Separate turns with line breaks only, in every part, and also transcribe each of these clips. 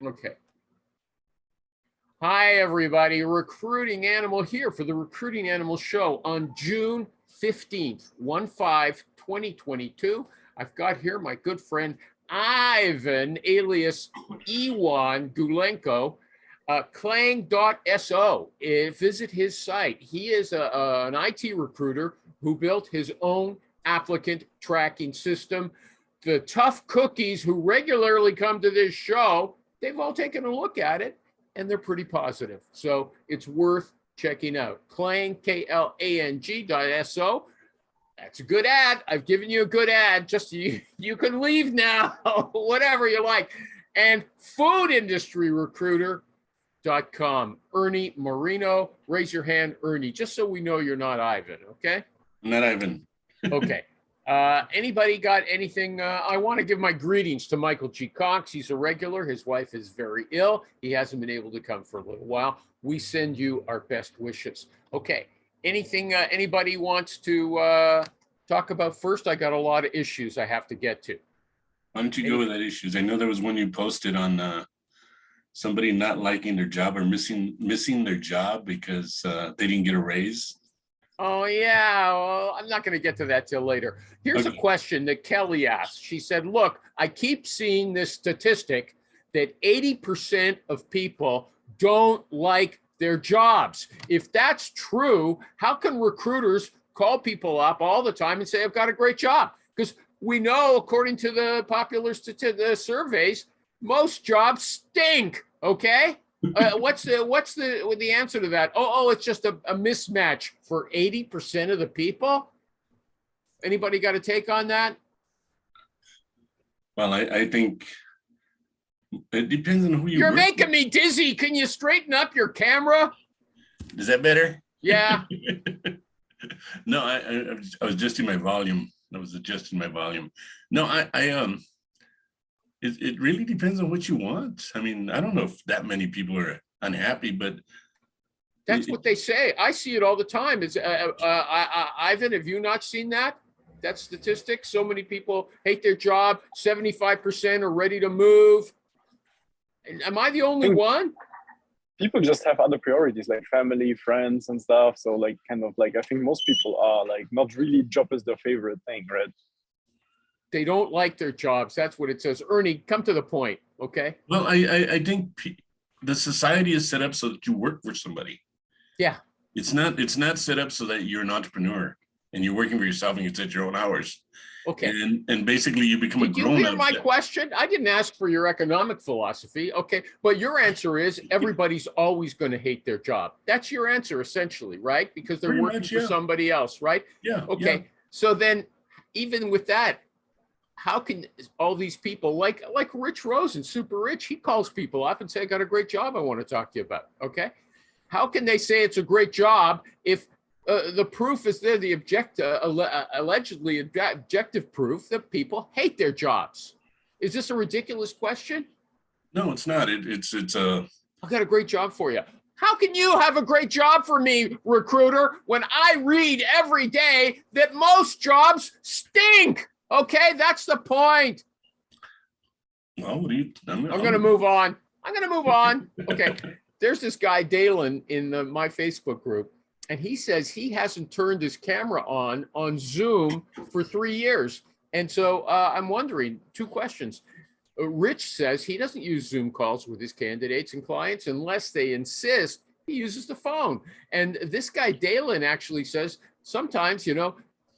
Okay. Hi, everybody. Recruiting Animal here for the Recruiting Animal Show on June 15th, 1/5/2022. I've got here my good friend Ivan, alias Iwan Gulenko, clang.so. Visit his site. He is an IT recruiter who built his own applicant tracking system. The tough cookies who regularly come to this show, they've all taken a look at it, and they're pretty positive. So it's worth checking out. Clang, KLANG.so. That's a good ad. I've given you a good ad. Just you can leave now, whatever you like. And foodindustryrecruiter.com. Ernie Moreno. Raise your hand, Ernie, just so we know you're not Ivan, okay?
I'm not Ivan.
Okay. Anybody got anything? I want to give my greetings to Michael G. Cox. He's a regular. His wife is very ill. He hasn't been able to come for a little while. We send you our best wishes. Okay. Anything anybody wants to talk about first? I got a lot of issues I have to get to.
Why don't you go with that issues? I know there was one you posted on somebody not liking their job or missing their job because they didn't get a raise.
Oh, yeah. Well, I'm not going to get to that till later. Here's a question that Kelly asked. She said, look, I keep seeing this statistic that 80% of people don't like their jobs. If that's true, how can recruiters call people up all the time and say, I've got a great job? Because we know, according to the popular surveys, most jobs stink, okay? What's the answer to that? Oh, it's just a mismatch for 80% of the people. Anybody got a take on that?
Well, I think it depends on who
You're making me dizzy. Can you straighten up your camera?
Is that better?
Yeah.
No, I was adjusting my volume. I was adjusting my volume. No, it really depends on what you want. I mean, I don't know if that many people are unhappy, but
that's what they say. I see it all the time. Is Ivan, have you not seen that statistic? So many people hate their job. 75% are ready to move. Am I the only one?
People just have other priorities like family, friends, and stuff. So like, kind of like, I think most people are like not really job is their favorite thing, right?
They don't like their jobs. That's what it says. Ernie, come to the point, okay?
Well, I think the society is set up so that you work for somebody.
Yeah.
It's not set up so that you're an entrepreneur and you're working for yourself and you set your own hours.
Okay.
And basically you become a grown-up.
Did you hear my question? I didn't ask for your economic philosophy. Okay. But your answer is everybody's always going to hate their job. That's your answer essentially, right? Because they're
Pretty
working
much,
for somebody else, right?
Yeah.
Okay.
Yeah.
So then even with that, how can all these people like Rich Rosen, super rich, he calls people up and say, I got a great job I want to talk to you about. Okay. How can they say it's a great job if the proof is there, the allegedly objective proof that people hate their jobs? Is this a ridiculous question?
No, it's not. It's
I got a great job for you. How can you have a great job for me, recruiter, when I read every day that most jobs stink? Okay, that's the point.
Well,
I'm going to move on. Okay, there's this guy, Dalen, in my Facebook group, and he says he hasn't turned his camera on Zoom for 3 years. And so I'm wondering, two questions. Rich says he doesn't use Zoom calls with his candidates and clients unless they insist. He uses the phone. And this guy, Dalen, actually says sometimes,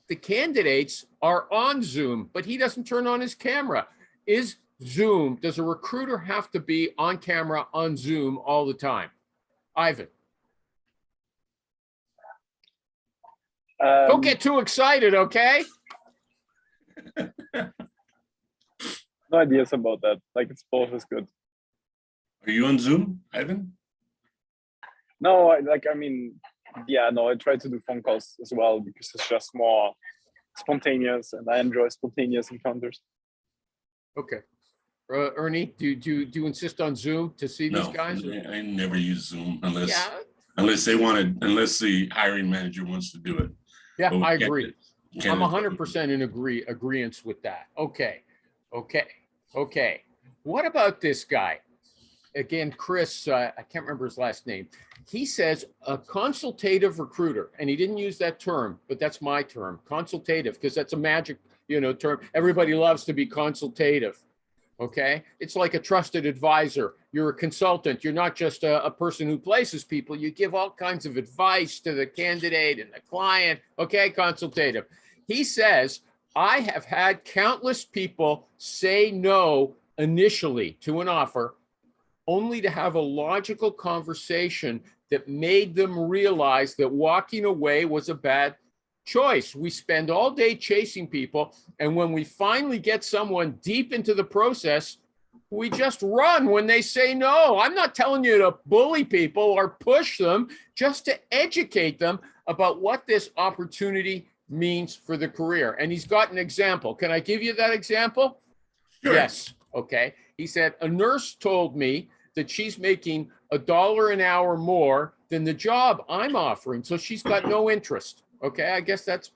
the candidates are on Zoom, but he doesn't turn on his camera. Does a recruiter have to be on camera on Zoom all the time? Ivan. Don't get too excited, okay?
No ideas about that. Like, it's both is good.
Are you on Zoom, Ivan?
No, I try to do phone calls as well because it's just more spontaneous, and I enjoy spontaneous encounters.
Okay. Ernie, do you insist on Zoom to see these guys?
I never use Zoom unless the hiring manager wants to do it.
Yeah, I agree. I'm 100% in agreement with that. Okay. What about this guy? again, Chris, I can't remember his last name. He says a consultative recruiter, and he didn't use that term, but that's my term, consultative, because that's a magic, term. Everybody loves to be consultative. Okay. It's like a trusted advisor. You're a consultant. You're not just a person who places people. You give all kinds of advice to the candidate and the client. Okay. Consultative. He says, I have had countless people say no initially to an offer, only to have a logical conversation that made them realize that walking away was a bad choice. We spend all day chasing people, and when we finally get someone deep into the process, we just run when they say no. I'm not telling you to bully people or push them, just to educate them about what this opportunity means for the career. And he's got an example. Can I give you that example?
Sure.
Yes. Okay. He said, a nurse told me that she's making $1 an hour more than the job I'm offering. So she's got no interest. Okay. I guess that's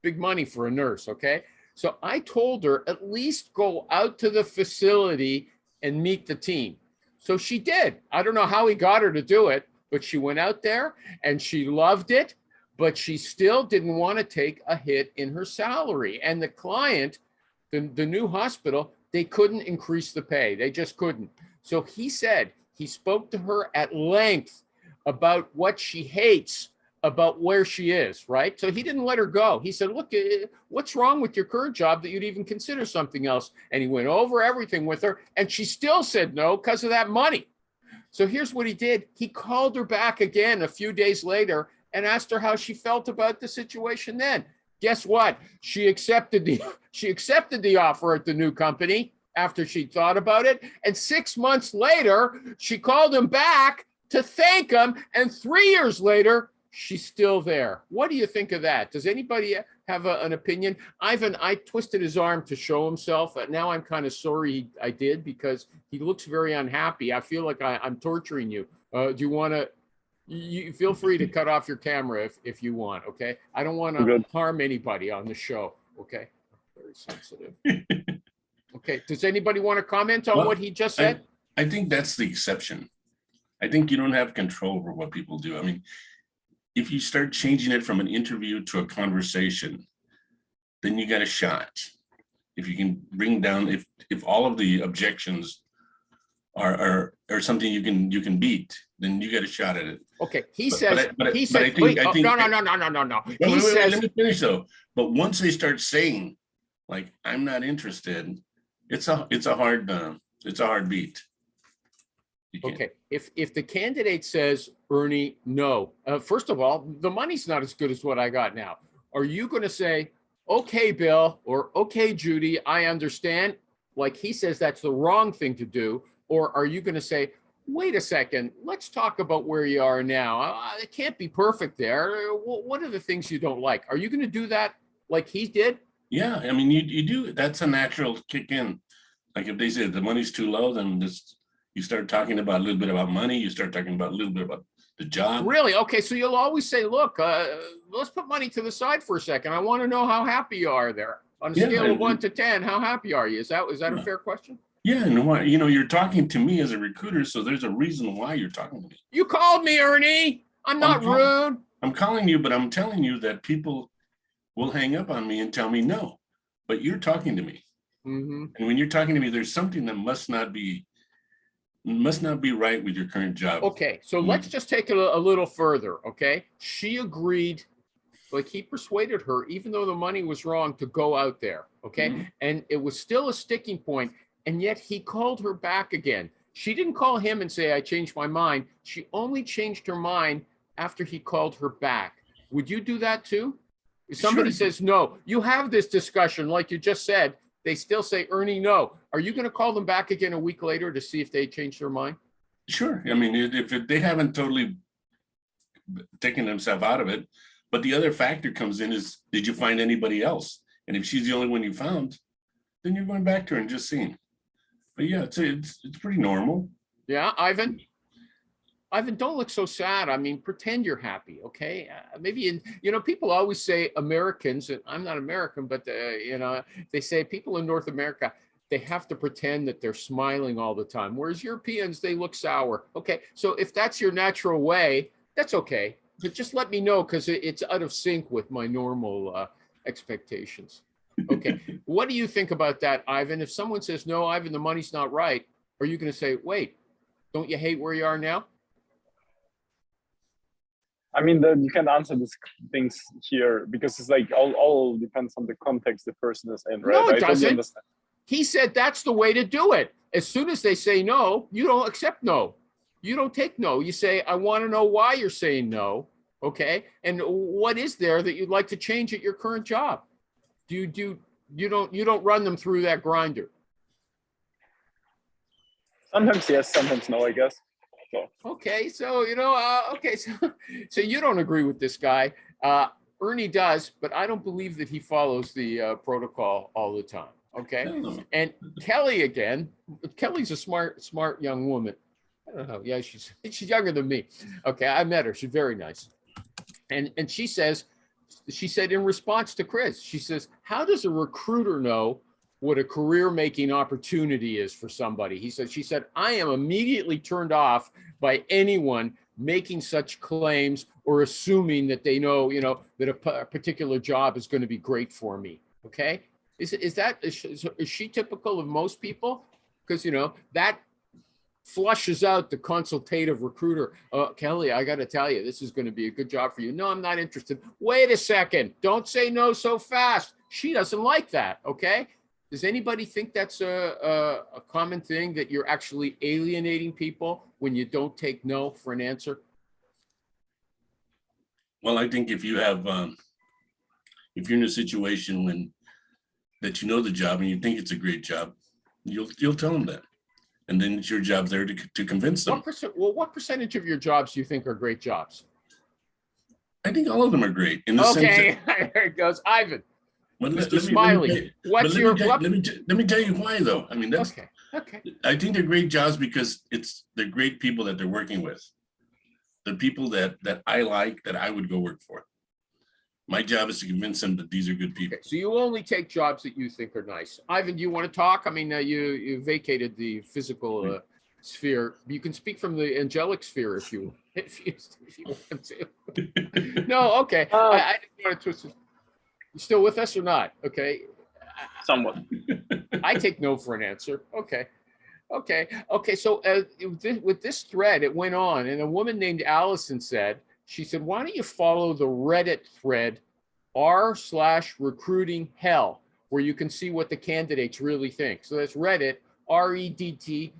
big money for a nurse. Okay. So I told her at least go out to the facility and meet the team. So she did. I don't know how he got her to do it, but she went out there and she loved it, but she still didn't want to take a hit in her salary. And the client, the new hospital, they couldn't increase the pay. They just couldn't. So he said he spoke to her at length about what she hates about where she is, right? So he didn't let her go. He said, look, what's wrong with your current job that you'd even consider something else? And he went over everything with her, and she still said no because of that money. So here's what he did. He called her back again a few days later and asked her how she felt about the situation then. Guess what? She accepted the offer at the new company after she thought about it. And 6 months later, she called him back to thank him. And 3 years later, she's still there. What do you think of that? Does anybody have an opinion? Ivan, I twisted his arm to show himself. Now I'm kind of sorry I did, because he looks very unhappy. I feel like I'm torturing you. Do you want to? You feel free to cut off your camera if you want. Okay. I don't want to harm anybody on the show. Okay. Very sensitive. Okay. Does anybody want to comment on what he just said?
I think that's the exception. I think you don't have control over what people do. I mean, if you start changing it from an interview to a conversation, then you got a shot. If you can bring down, if all of the objections are something you can beat, then you got a shot at it.
Okay, he says.
No.
He says.
Let me finish though. But once they start saying, like, I'm not interested, it's a hard beat.
Okay, if the candidate says, Ernie, no, first of all, the money's not as good as what I got now. Are you going to say, okay, Bill, or okay, Judy, I understand, like he says that's the wrong thing to do? Or are you going to say, wait a second, let's talk about where you are now. It can't be perfect there. What are the things you don't like? Are you going to do that like he did?
Yeah, I mean, you do. That's a natural kick in. Like if they say the money's too low, then you start talking about a little bit about money. You start talking about a little bit about the job. Really?
Okay, so you'll always say, look, let's put money to the side for a second. I want to know how happy you are there. On a scale of 1 to 10, how happy are you? Is that a fair question?
Yeah, and why, you're talking to me as a recruiter, so there's a reason why you're talking to me.
You called me, Ernie. I'm not rude.
I'm calling you, but I'm telling you that people will hang up on me and tell me no, but you're talking to me.
Mm-hmm.
And when you're talking to me, there's something that must not be right with your current job.
Okay, so let's just take it a little further, okay? She agreed, like he persuaded her, even though the money was wrong, to go out there, okay? Mm-hmm. And it was still a sticking point. And yet he called her back again. She didn't call him and say, I changed my mind. She only changed her mind after he called her back. Would you do that too? If somebody says no, you have this discussion, like you just said, they still say, Ernie, no. Are you going to call them back again a week later to see if they changed their mind?
Sure. I mean, if they haven't totally taken themselves out of it, but the other factor comes in is, did you find anybody else? And if she's the only one you found, then you're going back to her and just seeing. But yeah, it's pretty normal.
Yeah, Ivan, don't look so sad. I mean, pretend you're happy, okay? Maybe people always say Americans, and I'm not American, but they say people in North America, they have to pretend that they're smiling all the time. Whereas Europeans, they look sour. Okay, so if that's your natural way, that's okay. But just let me know, because it's out of sync with my normal expectations. Okay, what do you think about that, Ivan? If someone says, no, Ivan, the money's not right, are you going to say, wait, don't you hate where you are now?
I mean, you can answer these things here because it's like all depends on the context the person is in, right?
No, it
I totally
doesn't.
understand.
He said that's the way to do it. As soon as they say no, you don't accept no. You don't take no. You say, I want to know why you're saying no. Okay. And what is there that you'd like to change at your current job? You don't run them through that grinder.
Sometimes yes, sometimes no, I guess. So.
Okay, so okay, so you don't agree with this guy. Ernie does, but I don't believe that he follows the protocol all the time. Okay, and Kelly again. Kelly's a smart young woman. I don't know. Yeah, she's younger than me. Okay, I met her. She's very nice, and she said in response to Chris, she says, "How does a recruiter know what a career-making opportunity is for somebody?" She said, I am immediately turned off by anyone making such claims or assuming that they know, that a particular job is going to be great for me. Okay. Is she typical of most people? Because, that flushes out the consultative recruiter. Kelly, I got to tell you, this is going to be a good job for you. No, I'm not interested. Wait a second. Don't say no so fast. She doesn't like that. Okay. Does anybody think that's a common thing, that you're actually alienating people when you don't take no for an answer?
Well, I think if you have, if you're in a situation that you know the job and you think it's a great job, you'll tell them that, and then it's your job there to convince them.
What percentage of your jobs do you think are great jobs?
I think all of them are great. In the
okay,
sense that,
there it goes, Ivan.
Well,
Mr. Smiley,
let me tell you why, though. I mean, that's
okay.
I think they're great jobs because they're great people that they're working with. The people that I like, that I would go work for. My job is to convince them that these are good people.
Okay, so you only take jobs that you think are nice. Ivan, do you want to talk? I mean, you vacated the physical sphere. You can speak from the angelic sphere if you want to. No, okay. I didn't want to twist it. You still with us or not? Okay.
Somewhat.
I take no for an answer. Okay. So with this thread, it went on, and a woman named Allison said, why don't you follow the Reddit thread r/recruiting hell, where you can see what the candidates really think. So that's Reddit, REDDIT,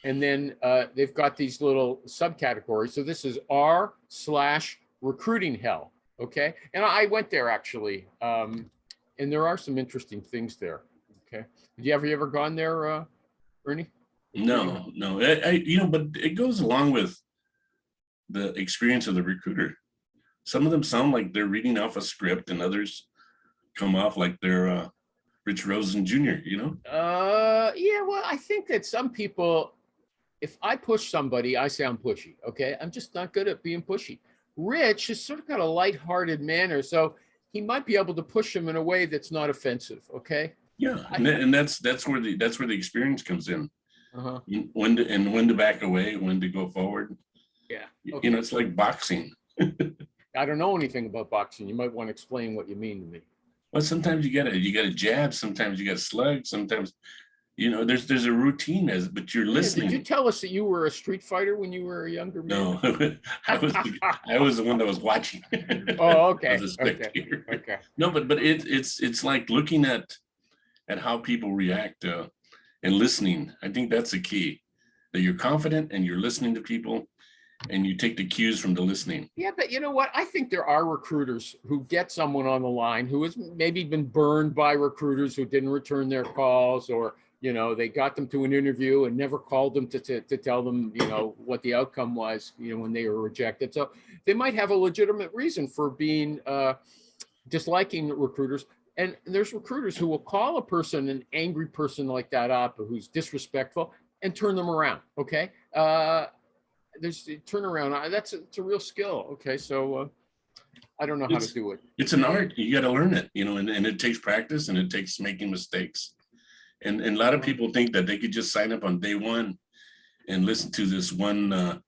and then they've got these little subcategories. So this is r/recruiting hell. Okay. And I went there actually. And there are some interesting things there. Okay. Have you ever gone there, Ernie?
No. But it goes along with the experience of the recruiter. Some of them sound like they're reading off a script, and others come off like they're Rich Rosen Jr.,
Yeah, well, I think that some people, if I push somebody, I say I'm pushy. Okay. I'm just not good at being pushy. Rich has sort of got a lighthearted manner, so he might be able to push him in a way that's not offensive. Okay.
Yeah, and that's where the experience comes in.
Uh-huh.
When to back away, when to go forward.
Yeah. Okay.
It's like boxing.
I don't know anything about boxing. You might want to explain what you mean to me.
Well, sometimes you gotta jab, sometimes you gotta slug, sometimes there's a routine but you're listening.
Did you tell us that you were a street fighter when you were a younger man?
No, I was the one that was watching.
Oh, okay.
As a spectator.
Okay.
No, but it's like looking at how people react and listening. I think that's the key, that you're confident and you're listening to people and you take the cues from the listening.
Yeah, but you know what? I think there are recruiters who get someone on the line who has maybe been burned by recruiters who didn't return their calls, or they got them to an interview and never called them to tell them, what the outcome was, when they were rejected. So they might have a legitimate reason for being disliking recruiters. And there's recruiters who will call an angry person like that up, who's disrespectful, and turn them around. Okay. There's turnaround. It's a real skill. Okay. So I don't know how to do it.
It's an art. You got to learn it, you know, and it takes practice and it takes making mistakes. And a lot of people think that they could just sign up on day one and listen to this one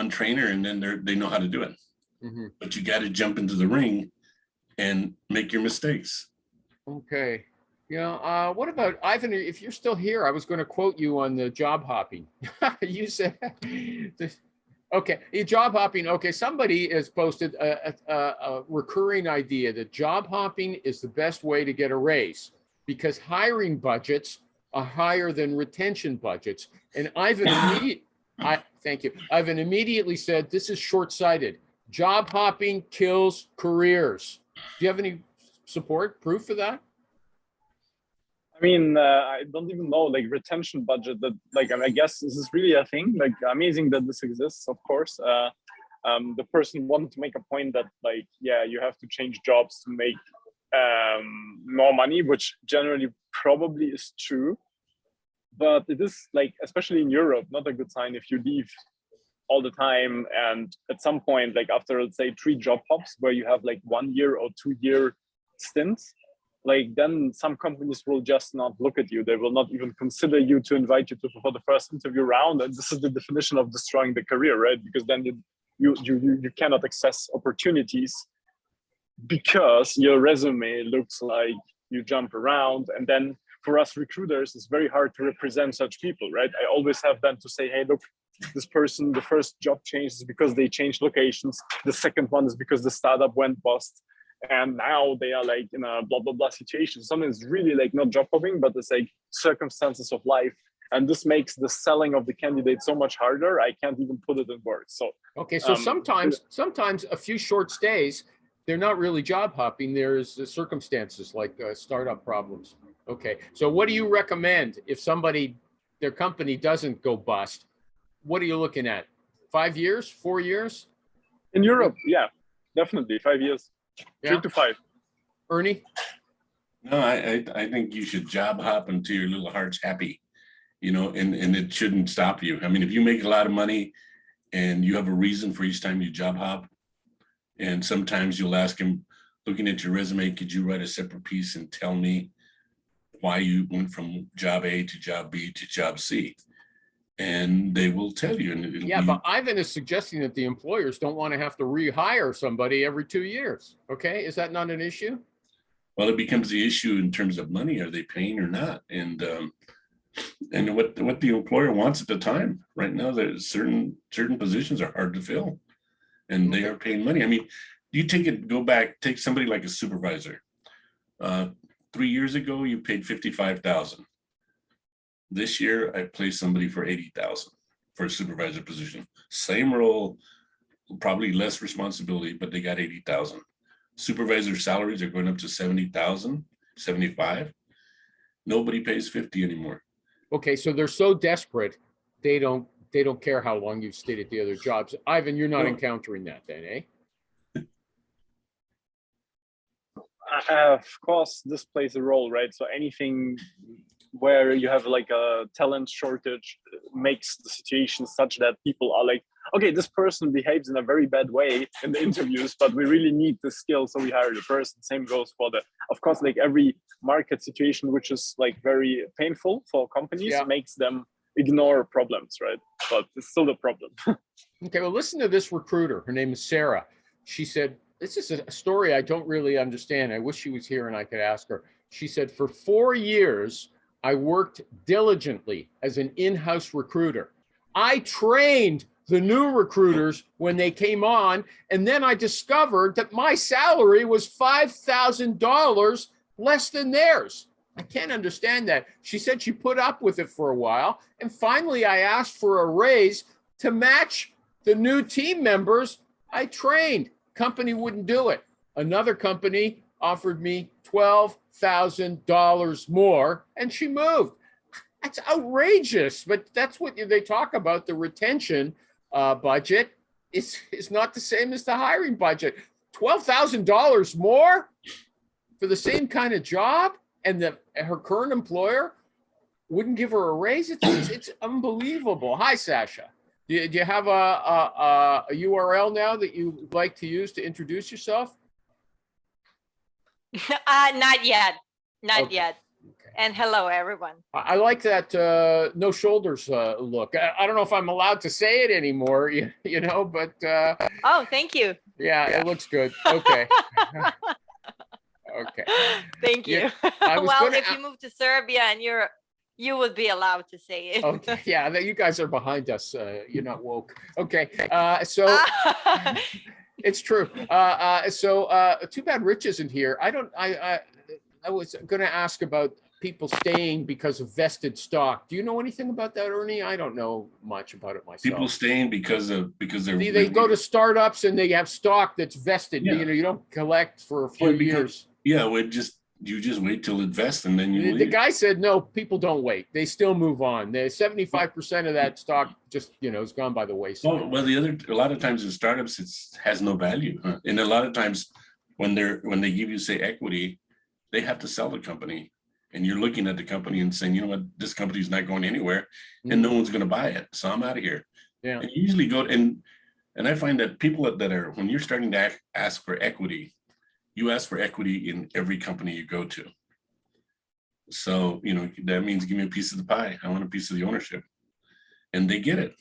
trainer and then they know how to do it. But you got to jump into the ring and make your mistakes.
Okay. Yeah. What about Ivan? If you're still here, I was going to quote you on the job hopping. You said, okay, job hopping. Okay, somebody has posted a recurring idea that job hopping is the best way to get a raise because hiring budgets are higher than retention budgets. And thank you. Ivan immediately said, this is short-sighted. Job hopping kills careers. Do you have any proof for that?
I mean, I don't even know, like retention budget that, like, I guess this is really a thing, like amazing that this exists, of course. The person wanted to make a point that like, yeah, you have to change jobs to make more money, which generally probably is true. But it is like, especially in Europe, not a good sign if you leave all the time. And at some point, like after, let's say 3 job hops where you have like 1 year or 2 year stints, like then some companies will just not look at you. They will not even consider you to invite you for the first interview round. And this is the definition of destroying the career, right? Because then you cannot access opportunities because your resume looks like you jump around. And then for us recruiters, it's very hard to represent such people, right? I always have them to say, hey, look, this person, the first job change is because they changed locations. The second one is because the startup went bust. And now they are like in a blah, blah, blah situation. Something is really like not job hopping, but it's like circumstances of life. And this makes the selling of the candidate so much harder. I can't even put it in words. So,
okay. So sometimes a few short stays, they're not really job hopping. There's circumstances like startup problems. Okay. So what do you recommend if their company doesn't go bust? What are you looking at? 5 years, 4 years?
In Europe, yeah, definitely 5 years.
Yeah.
3 to 5.
Ernie?
No, I think you should job hop until your little heart's happy, you know, and it shouldn't stop you. I mean, if you make a lot of money and you have a reason for each time you job hop, and sometimes you'll ask him, looking at your resume, could you write a separate piece and tell me why you went from job A to job B to job C? And they will tell you. And
yeah, but Ivan is suggesting that the employers don't want to have to rehire somebody every 2 years. Okay, is that not an issue?
Well, it becomes the issue in terms of money. Are they paying or not? And what the employer wants at the time. Right now, there's certain positions are hard to fill, and they are paying money. I mean, take somebody like a supervisor. 3 years ago, you paid $55,000. This year, I placed somebody for $80,000 for a supervisor position. Same role, probably less responsibility, but they got $80,000. Supervisor salaries are going up to $70,000, $75,000. Nobody pays $50,000 anymore.
Okay, so they're so desperate, they don't care how long you've stayed at the other jobs. Ivan, you're not encountering that then, eh?
Of course, this plays a role, right? So anything where you have like a talent shortage makes the situation such that people are like, okay, this person behaves in a very bad way in the interviews, but we really need the skill, so we hire the person. Same goes for of course, like every market situation, which is like very painful for companies, makes them ignore problems, right? But it's still a problem.
Okay, well, listen to this recruiter. Her name is Sarah. She said, this is a story I don't really understand. I wish she was here and I could ask her. She said, for 4 years, I worked diligently as an in-house recruiter. I trained the new recruiters when they came on, and then I discovered that my salary was $5,000 less than theirs. I can't understand that. She said she put up with it for a while, and finally I asked for a raise to match the new team members I trained. Company wouldn't do it. Another company offered me $12,000 more, and she moved. That's outrageous, but that's what they talk about. The retention budget is not the same as the hiring budget. $12,000 more for the same kind of job, and her current employer wouldn't give her a raise. It's unbelievable. Hi, Sasha. Do you have a URL now that you'd like to use to introduce yourself?
Not yet. Not
Okay.
yet.
Okay.
And hello, everyone.
I like that no shoulders look. I don't know if I'm allowed to say it anymore, you know, but
Oh, thank you.
yeah, it looks good. Okay. Okay.
Thank you.
Yeah, I was
Well,
gonna
if you move to Serbia and you would be allowed to say it.
Okay, yeah, you guys are behind us. You're not woke. Okay, so it's true. So too bad Rich isn't here. I was going to ask about people staying because of vested stock. Do you know anything about that, Ernie? I don't know much about it myself.
People staying because
They go to startups and they have stock that's vested.
Yeah.
You know, you don't collect for a few years.
Yeah, you just wait till it vests and then you
The
leave.
guy said, no, people don't wait. They still move on. The 75% of that stock just, you know, is gone by the wayside.
Well, a lot of times in startups, it has no value. Huh? And a lot of times when they give you, say, equity, they have to sell the company. And you're looking at the company and saying, you know what, this company is not going anywhere and no one's going to buy it. So I'm out of here.
Yeah.
And you usually go and I find that people that are, when you're starting to ask for equity, you ask for equity in every company you go to. So, you know, that means give me a piece of the pie. I want a piece of the ownership. And they get it.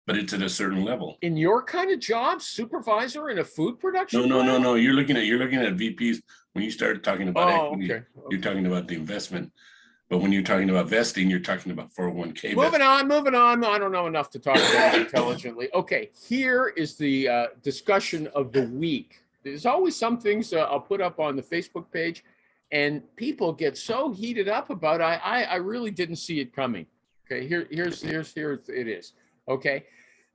But it's at a certain level.
In your kind of job, supervisor in a food production?
No. You're looking at VPs. When you start talking about equity,
okay.
You're talking about the investment. But when you're talking about vesting, you're talking about 401k.
Moving on. I don't know enough to talk about it intelligently. Okay, here is the discussion of the week. There's always some things I'll put up on the Facebook page, and people get so heated up about it. I really didn't see it coming. Okay, here it is. Okay,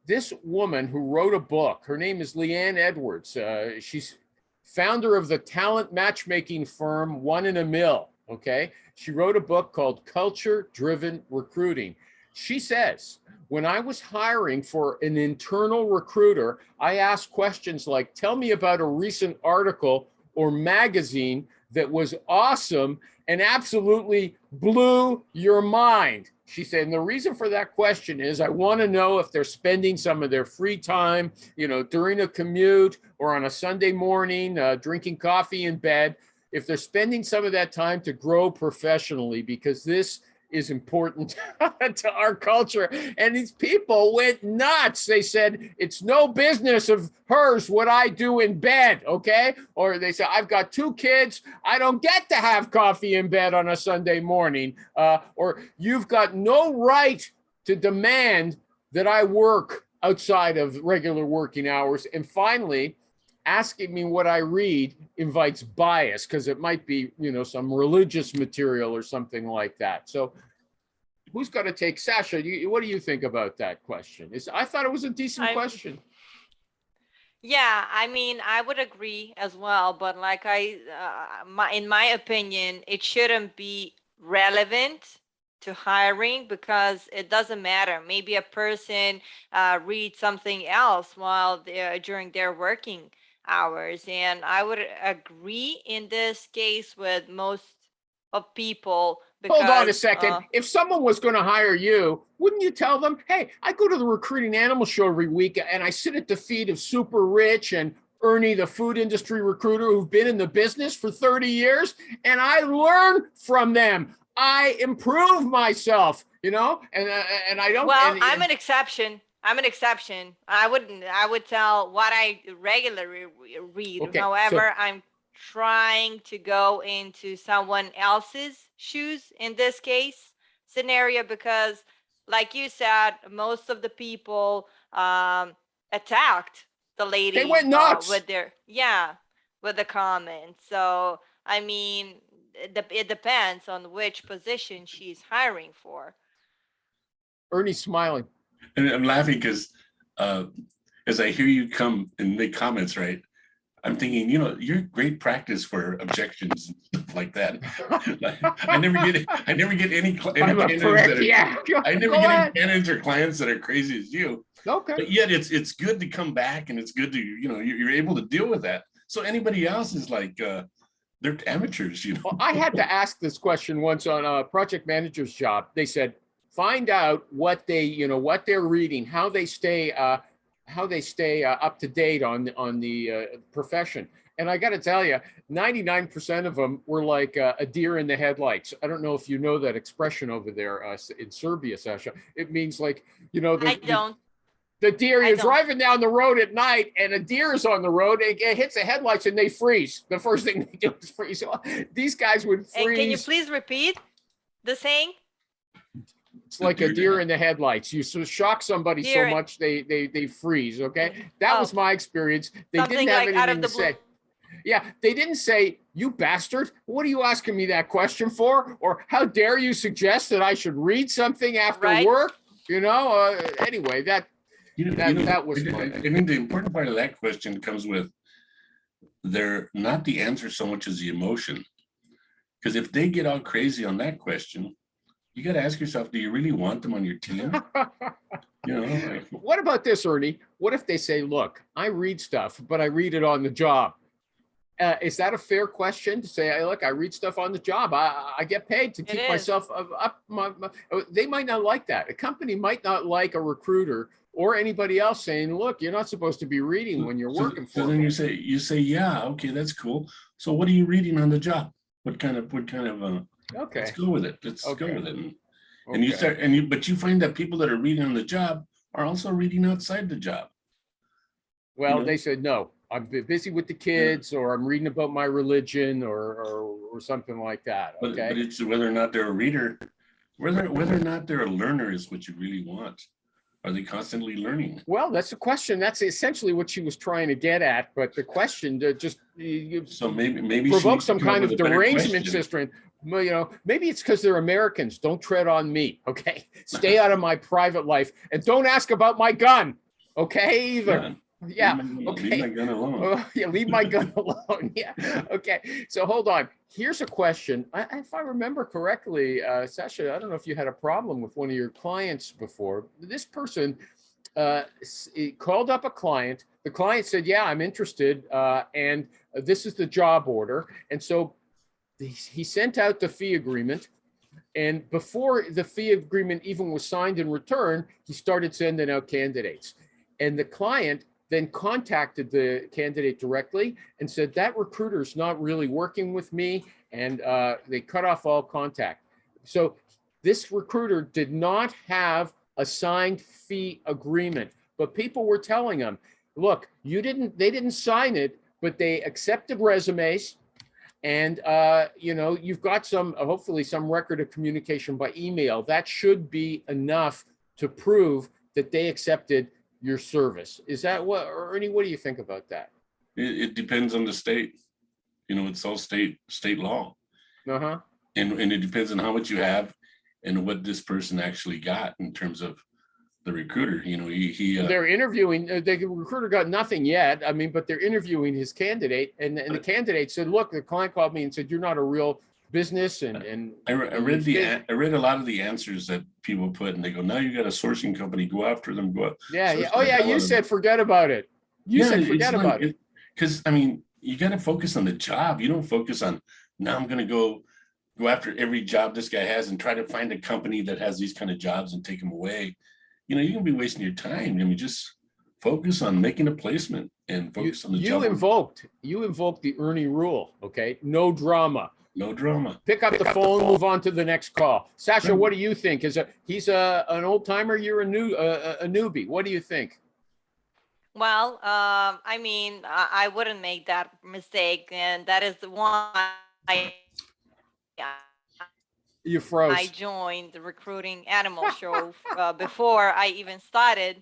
this woman who wrote a book, her name is Leanne Edwards. She's founder of the talent matchmaking firm One in a Mill. Okay, she wrote a book called Culture Driven Recruiting. She says, when I was hiring for an internal recruiter, I asked questions like, tell me about a recent article or magazine that was awesome and absolutely blew your mind. She said, and the reason for that question is I want to know if they're spending some of their free time, you know, during a commute or on a Sunday morning, drinking coffee in bed, if they're spending some of that time to grow professionally, because this is important to our culture. And these people went nuts. They said, it's no business of hers what I do in bed, okay? Or they said, I've got 2 kids. I don't get to have coffee in bed on a Sunday morning. Or you've got no right to demand that I work outside of regular working hours. And finally, asking me what I read invites bias because it might be, you know, some religious material or something like that. So who's going to take Sasha? What do you think about that question? I thought it was a decent question.
Yeah, I mean, I would agree as well, but like in my opinion, it shouldn't be relevant to hiring because it doesn't matter. Maybe a person reads something else while during their working hours. And I would agree in this case with most of people. Because,
hold on a second. If someone was going to hire you, wouldn't you tell them, hey, I go to the Recruiting Animal Show every week and I sit at the feet of Super Rich and Ernie, the food industry recruiter who've been in the business for 30 years, and I learn from them. I improve myself, you know, and I don't.
Well, I'm an exception. I would tell what I regularly read. Okay, however, I'm trying to go into someone else's shoes in this case scenario because, like you said, most of the people attacked the lady.
They went nuts
with the comments. So I mean, it depends on which position she's hiring for.
Ernie's smiling.
And I'm laughing because as I hear you come and make comments, right, I'm thinking, you know, you're great practice for objections and stuff like that. I never get any candidates or clients that are crazy as you.
Okay.
But yet it's good to come back and it's good to, you know, you're able to deal with that. So anybody else is like, they're amateurs, you know.
Well, I had to ask this question once on a project manager's job. They said, find out what they, what they're reading, how they stay up to date on the profession. And I got to tell you, 99% of them were like a deer in the headlights. I don't know if you know that expression over there in Serbia, Sasha. It means like,
I don't.
the deer,
I
you're
don't.
driving down the road at night and a deer is on the road. It hits the headlights and they freeze. The first thing they do is freeze. So these guys would freeze.
And can you please repeat the saying?
It's like a deer in the headlights. You shock somebody
Deer-
so much they freeze. Okay, that was my experience. They
Something
didn't have
like out
anything
of
to
the blue.
say. Yeah, they didn't say, "You bastard! What are you asking me that question for?" Or "How dare you suggest that I should read something after
Right.
work?" Anyway, that was
I
fun.
think the important part of that question comes with they're not the answer so much as the emotion. Because if they get all crazy on that question, you got to ask yourself, do you really want them on your team? Like,
What about this, Ernie? What if they say, "Look, I read stuff, but I read it on the job"? Is that a fair question to say, "Hey, look, I read stuff on the job. I get paid to
It
keep
is.
myself up." They might not like that. A company might not like a recruiter or anybody else saying, "Look, you're not supposed to be reading when you're working for
So then
me."
you say, yeah, okay, that's cool. So what are you reading on the job? What kind of
Okay.
let's go with it. Let's
Okay.
go with it. And you
Okay.
start but you find that people that are reading on the job are also reading outside the job.
Well,
know?
they said, "No, I'm busy with the kids, or I'm reading about my religion, or something like that."
But
Okay.
it's whether or not they're a reader, whether or not they're a learner is what you really want. Are they constantly learning?
Well, that's the question. That's essentially what she was trying to get at. But the question just
So maybe she
provoke
needs to
some
come up
kind of
with a better
derangement
question.
system. Well, maybe it's because they're Americans. Don't tread on me. Okay. Stay out of my private life and don't ask about my gun. Okay. Either. Yeah.
Leave my gun alone.
Oh, yeah, leave my gun alone. Yeah. Okay. So hold on. Here's a question. If I remember correctly, Sasha, I don't know if you had a problem with one of your clients before. This person called up a client. The client said, "Yeah, I'm interested. And this is the job order." And so he sent out the fee agreement. And before the fee agreement even was signed in return, he started sending out candidates. And the client then contacted the candidate directly and said, "That recruiter's not really working with me." And they cut off all contact. So this recruiter did not have a signed fee agreement, but people were telling him, "Look, they didn't sign it, but they accepted resumes. And, you've got hopefully some record of communication by email. That should be enough to prove that they accepted your service." Is that Ernie, what do you think about that?
It depends on the state. It's all state law.
Uh-huh.
And it depends on how much you have and what this person actually got in terms of the recruiter.
They're interviewing, the recruiter got nothing yet. I mean, but they're interviewing his candidate. And the candidate said, "Look, the client called me and said, you're not a real business." And
I read a lot of the answers that people put, and they go, "Now you got a sourcing company, go after them, go."
Yeah. Oh yeah. You said, forget about it. You said, forget about it.
Because you got to focus on the job. You don't focus on, now I'm going to go after every job this guy has and try to find a company that has these kind of jobs and take them away. You're going to be wasting your time. Just focus on making a placement and focus on the job.
You invoked the Ernie rule. Okay. No drama.
No drama.
Pick up the phone, move on to the next call. Sasha, what do you think? He's an old timer? You're a newbie. What do you think?
Well, I wouldn't make that mistake, and that is the one
You froze.
I joined the recruiting animal show before I even started.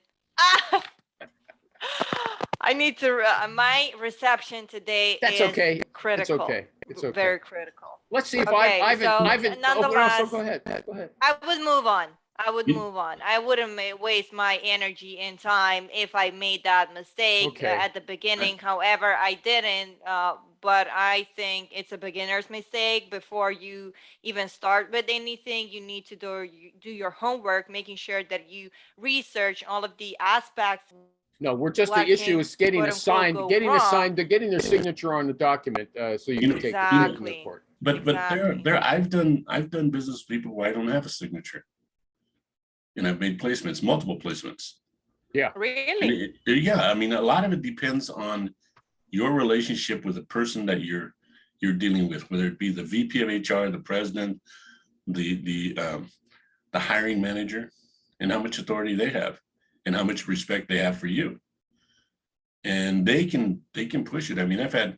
I need to. My reception today
That's
is
okay.
critical.
It's okay. It's okay.
Very critical.
Let's see if
Okay,
Ivan.
nonetheless,
go ahead. Go ahead.
I would move on. I wouldn't waste my energy and time if I made that mistake at the beginning. However, I didn't. But I think it's a beginner's mistake. Before you even start with anything, you need to do your homework, making sure that you research all of the aspects.
No, the issue is getting their signature on the document, so you can take the report.
But I've done business with people where I don't have a signature. and I've made placements, multiple placements. And
Really?
yeah, I mean, a lot of it depends on your relationship with the person that you're dealing with, whether it be the VP of HR, the president, the hiring manager, and how much authority they have, and how much respect they have for you. And they can push it. I mean, I've had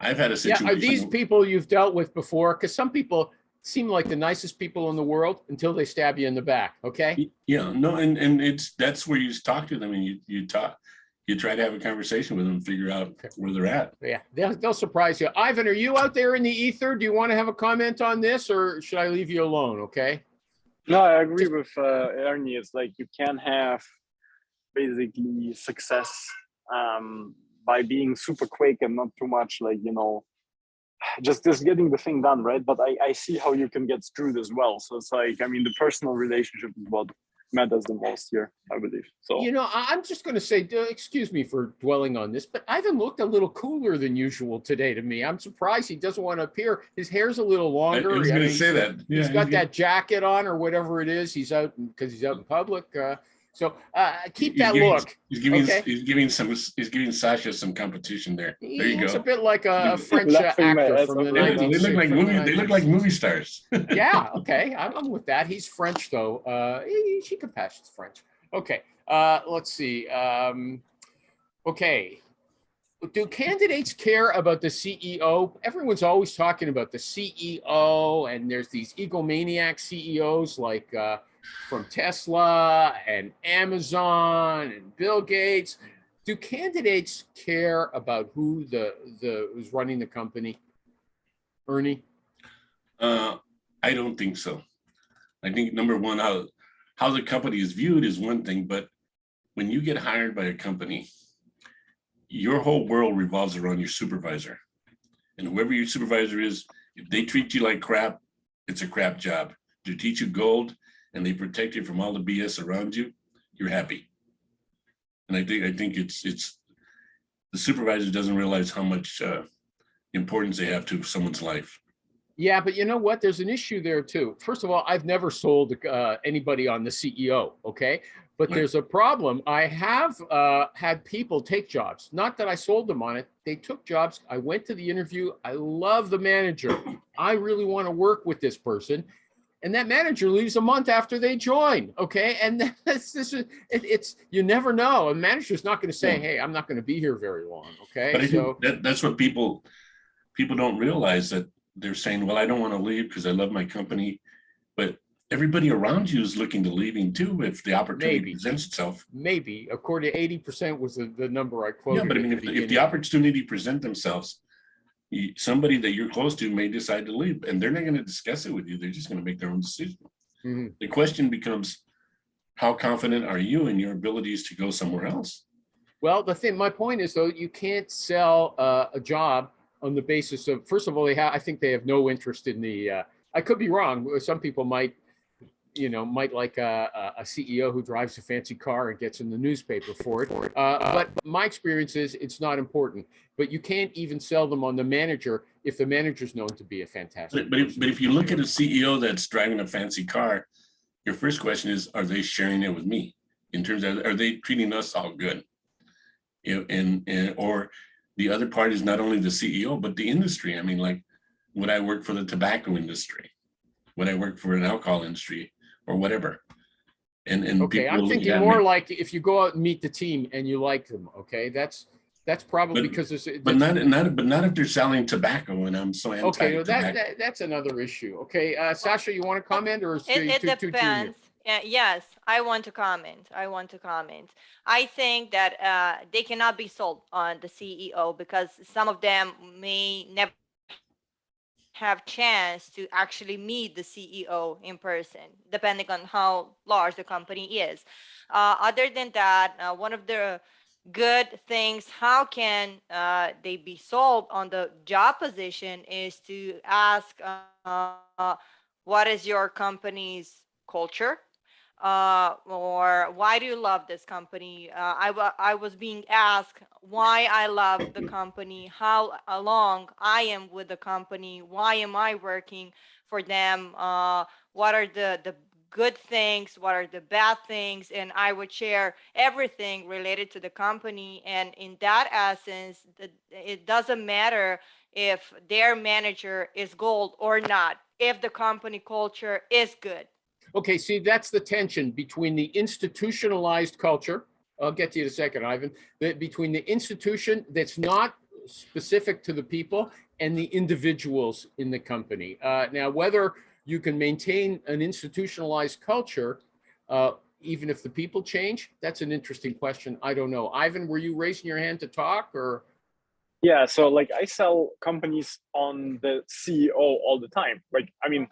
a
Yeah,
situation.
are these people you've dealt with before? Because some people seem like the nicest people in the world until they stab you in the back. Okay.
Yeah, no, and that's where you just talk to them, and you try to have a conversation with them, and figure out where they're at.
Yeah, they'll surprise you. Ivan, are you out there in the ether? Do you want to have a comment on this, or should I leave you alone? Okay.
No, I agree with Ernie. It's like you can have basically success by being super quick and not too much, like, you know, just getting the thing done, right? But I see how you can get screwed as well. So it's like, I mean, the personal relationship is what matters the most here, I believe. So,
You know, I'm just going to say, excuse me for dwelling on this, but Ivan looked a little cooler than usual today to me. I'm surprised he doesn't want to appear. His hair's a little
I
longer.
was going to say that. Yeah,
He's got that jacket on or whatever it is. He's out because he's out in public. So keep that look.
He's giving Sasha some competition there. There you
He looks
go.
a bit like a French
Laughing my
actor
ass
from the
off.
They look like
1960s.
they look like movie stars.
Yeah, okay, I'm with that. He's French though. She can pass. She's French. Okay, let's see. Okay, do candidates care about the CEO? Everyone's always talking about the CEO, and there's these egomaniac CEOs like from Tesla and Amazon and Bill Gates. Do candidates care about who who's running the company? Ernie?
I don't think so. I think number one, how the company is viewed is one thing, but when you get hired by a company, your whole world revolves around your supervisor. And whoever your supervisor is, if they treat you like crap, it's a crap job. If they teach you gold and they protect you from all the BS around you, you're happy. And I think it's the supervisor doesn't realize how much importance they have to someone's life.
Yeah, but you know what? There's an issue there too. First of all, I've never sold anybody on the CEO, okay? But
Right.
there's a problem. I have had people take jobs. Not that I sold them on it. They took jobs. I went to the interview. I love the manager. I really want to work with this person. And that manager leaves a month after they join, okay? And it's you never know. A manager's not going to say, "Hey, I'm not going to be here very long," okay?
But I think that's what people don't realize, that they're saying, well, I don't want to leave because I love my company. But everybody around you is looking to leaving too if the opportunity presents itself.
Maybe, according to 80% was the number I quoted.
Yeah, but I mean, if the opportunity present themselves, somebody that you're close to may decide to leave, and they're not going to discuss it with you. They're just going to make their own decision. Mm-hmm. The question becomes, how confident are you in your abilities to go somewhere else?
Well, my point is though, you can't sell a job on the basis of, first of all, I think they have no interest in the, I could be wrong. Some people might like a CEO who drives a fancy car and gets in the newspaper for it. But my experience is it's not important. But you can't even sell them on the manager if the manager's known to be a fantastic person.
But if you look at a CEO that's driving a fancy car, your first question is, are they sharing it with me? In terms of, are they treating us all good? Or the other part is not only the CEO, but the industry. I mean, like, would I work for the tobacco industry? Would I work for an alcohol industry or whatever? And
okay, I'm thinking more like if you go out and meet the team and you like them. Okay, that's probably because there's.
But not if they're selling tobacco, and I'm so anti.
Okay, well, that's another issue. Okay, Sasha, you want to comment, or is
it depends. Yes, I want to comment. I think that they cannot be sold on the CEO because some of them may never have chance to actually meet the CEO in person, depending on how large the company is. Other than that, one of the good things, how can they be sold on the job position, is to ask what is your company's culture? Or why do you love this company? I was being asked why I love the company, how long I am with the company, why am I working for them, what are the good things, what are the bad things, and I would share everything related to the company. And in that essence, it doesn't matter if their manager is gold or not, if the company culture is good.
Okay, see, that's the tension between the institutionalized culture. I'll get to you in a second, Ivan. Between the institution that's not specific to the people and the individuals in the company. Now, whether you can maintain an institutionalized culture, even if the people change, that's an interesting question. I don't know. Ivan, were you raising your hand to talk, or?
Yeah, so like I sell companies on the CEO all the time. Like, I mean,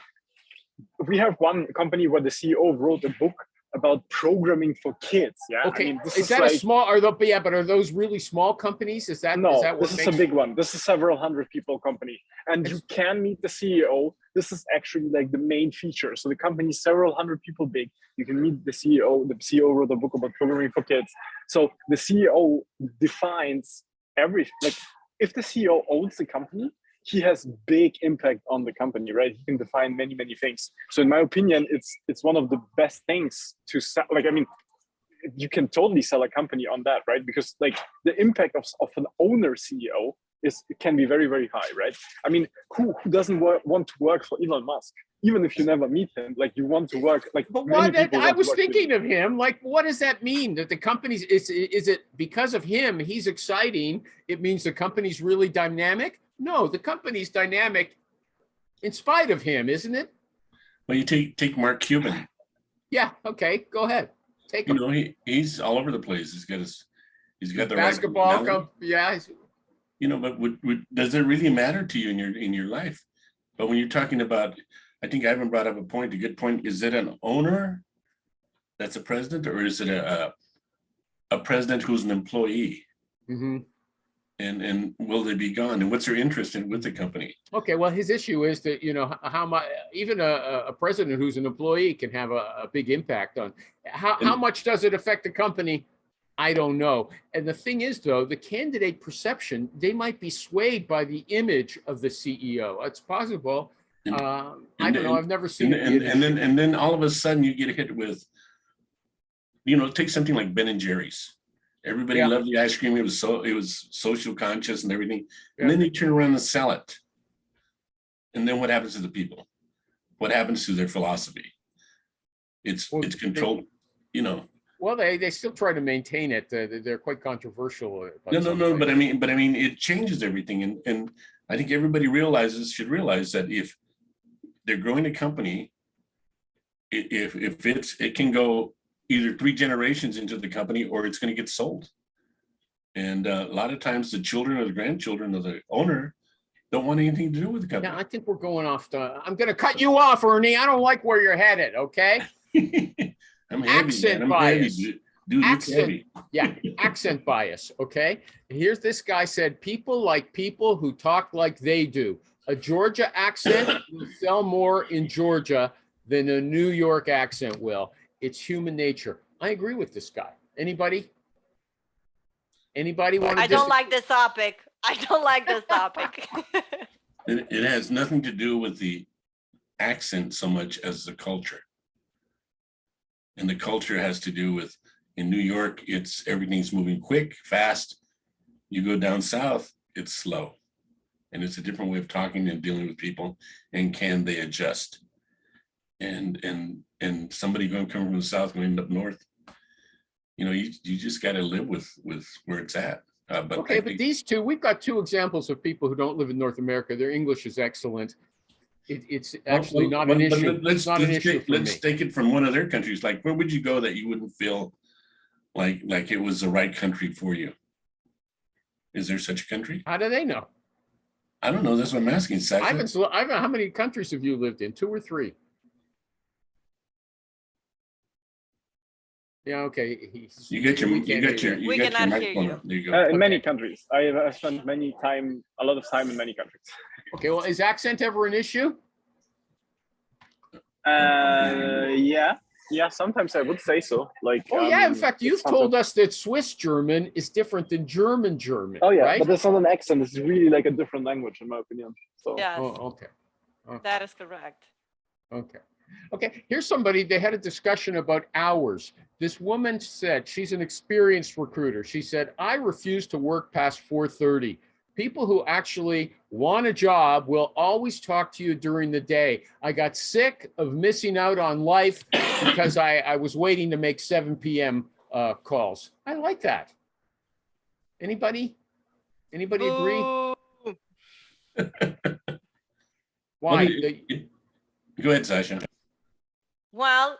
we have one company where the CEO wrote a book about programming for kids. Yeah.
Okay.
I mean,
is that like, a small, but are those really small companies? Is that,
no,
is that what
this is a big one. This is several hundred people company, and you can meet the CEO. This is actually like the main feature. So the company is several hundred people big. You can meet the CEO. The CEO wrote a book about programming for kids. So the CEO defines everything. Like, if the CEO owns the company, he has big impact on the company, right? He can define many, many things. So in my opinion, it's one of the best things to sell. Like, I mean, you can totally sell a company on that, right? Because like the impact of an owner CEO can be very, very high, right? I mean, who doesn't want to work for Elon Musk? Even if you never meet him, like you want to work like.
But what I was thinking of him, like, what does that mean? That the company's is it because of him? He's exciting. It means the company's really dynamic. No, the company's dynamic in spite of him, isn't it?
Well, you take Mark Cuban.
Yeah. Okay. Go ahead. Take him.
You know, he's all over the place. He's got the
basketball.
Right
yeah.
You know, but does it really matter to you in your life? But when you're talking about, I think Ivan brought up a good point. Is it an owner that's a president, or is it a president who's an employee?
Mm-hmm.
And will they be gone? And what's their interest with the company?
Okay, well, his issue is that, you know, how much even a president who's an employee can have a big impact on how much does it affect the company? I don't know. And the thing is, though, the candidate perception, they might be swayed by the image of the CEO. It's possible. I don't know. I've never seen it.
And then all of a sudden you get hit with, you know, take something like Ben and Jerry's. Everybody loved the ice cream. It was social conscious and everything. And then they turn around and sell it. And then what happens to the people? What happens to their philosophy? It's controlled, you know.
Well, they still try to maintain it. They're quite controversial.
No. But I mean, it changes everything. And I think everybody should realize that if they're growing a company, it can go either 3 generations into the company, or it's going to get sold. And a lot of times the children or the grandchildren of the owner don't want anything to do with the company.
Yeah, I think we're going off. I'm going to cut you off, Ernie. I don't like where you're headed. Okay.
I'm heavy,
accent
man. I'm
bias.
Heavy, dude.
Accent,
heavy.
Yeah, accent bias. Okay. Here's this guy said, people like people who talk like they do. A Georgia accent will sell more in Georgia than a New York accent will. It's human nature. I agree with this guy. Anybody want to?
I don't like this topic. I don't like this topic.
It has nothing to do with the accent so much as the culture. And the culture has to do with, in New York, everything's moving quick, fast. You go down south, it's slow. And it's a different way of talking and dealing with people. And can they adjust? And somebody coming from the south going up north, you know, you just got to live with where it's at. But
these two, we've got 2 examples of people who don't live in North America. Their English is excellent. It's actually not an issue.
Let's take it from one of their countries. Like, where would you go that you wouldn't feel like it was the right country for you? Is there such a country?
How do they know?
I don't know. That's what I'm asking.
Ivan, how many countries have you lived in? 2 or 3? Yeah, okay.
You got your microphone. There you go.
In many countries. I spent a lot of time in many countries.
Okay, well, is accent ever an issue?
Yeah, sometimes I would say so. Like,
in fact, you've told us that Swiss German is different than German German.
Oh yeah,
right?
But that's not an accent. It's really like a different language, in my opinion. So.
Yes.
Oh, okay.
That is correct.
Okay. Okay, here's somebody, they had a discussion about hours. This woman said, she's an experienced recruiter. She said, I refuse to work past 4:30. People who actually want a job will always talk to you during the day. I got sick of missing out on life because I was waiting to make 7 p.m. Calls. I like that. Anybody agree?
Boo.
Why?
Go ahead, Sasha.
Well,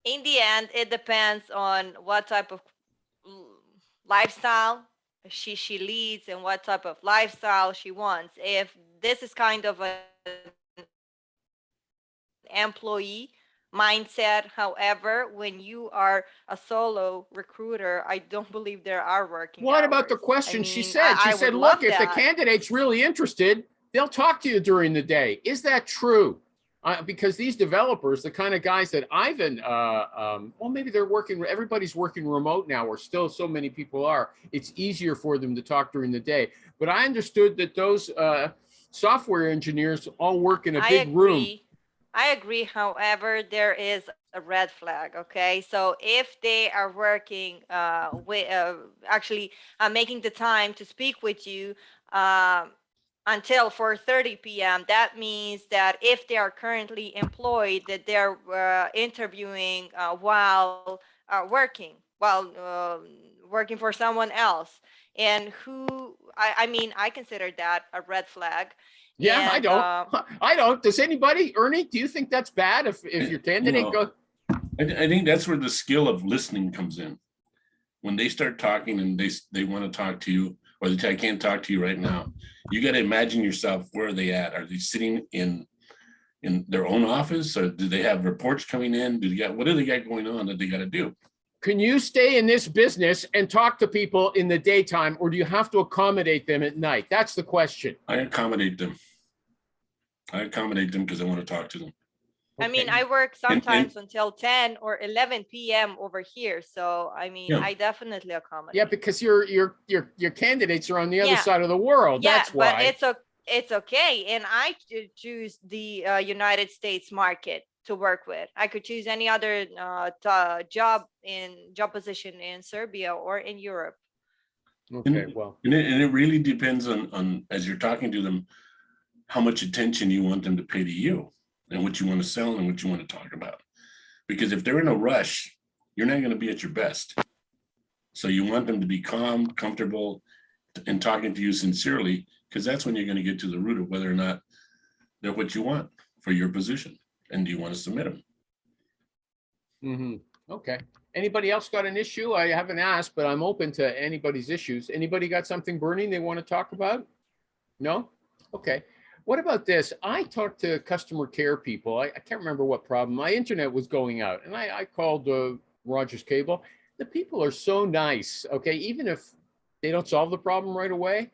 in the end, it depends on what type of lifestyle she leads and what type of lifestyle she wants. If this is kind of an employee mindset, however, when you are a solo recruiter, I don't believe there are working
What about the
hours.
question
I
she
mean,
said? She
I
said,
would
look,
love
if the
that.
candidate's really interested, they'll talk to you during the day. Is that true? Because these developers, the kind of guys that Ivan, well, maybe they're working, everybody's working remote now, or still so many people are. It's easier for them to talk during the day. But I understood that those software engineers all work in a big room.
I agree. However, there is a red flag. Okay, so if they are working with actually making the time to speak with you until 4:30 p.m., that means that if they are currently employed, that they're interviewing while working, while working for someone else, and who I mean, I consider that a red flag.
Yeah,
And,
I don't. I don't. Does anybody, Ernie, do you think that's bad if your candidate goes?
I think that's where the skill of listening comes in. When they start talking and they want to talk to you, or they say, I can't talk to you right now. You got to imagine yourself, where are they at? Are they sitting in their own office, or do they have reports coming in? What do they got going on that they got to do?
Can you stay in this business and talk to people in the daytime, or do you have to accommodate them at night? That's the question.
I accommodate them. Because I want to talk to them.
I mean, I work sometimes until 10 or 11 p.m. over here. So, I mean, I definitely accommodate.
Yeah, because your candidates are on the other side of the world.
Yeah,
that's why.
But it's okay. And I choose the United States market to work with. I could choose any other job position in Serbia or in Europe.
Okay, well.
And it really depends on, as you're talking to them, how much attention you want them to pay to you, and what you want to sell and what you want to talk about. Because if they're in a rush, you're not going to be at your best. So you want them to be calm, comfortable, and talking to you sincerely, because that's when you're going to get to the root of whether or not they're what you want for your position. And do you want to submit them?
Mm-hmm. Okay. Anybody else got an issue? I haven't asked, but I'm open to anybody's issues. Anybody got something burning they want to talk about? No? Okay. What about this? I talked to customer care people. I can't remember what problem. My internet was going out, and I called Rogers Cable. The people are so nice. Okay, even if they don't solve the problem right away,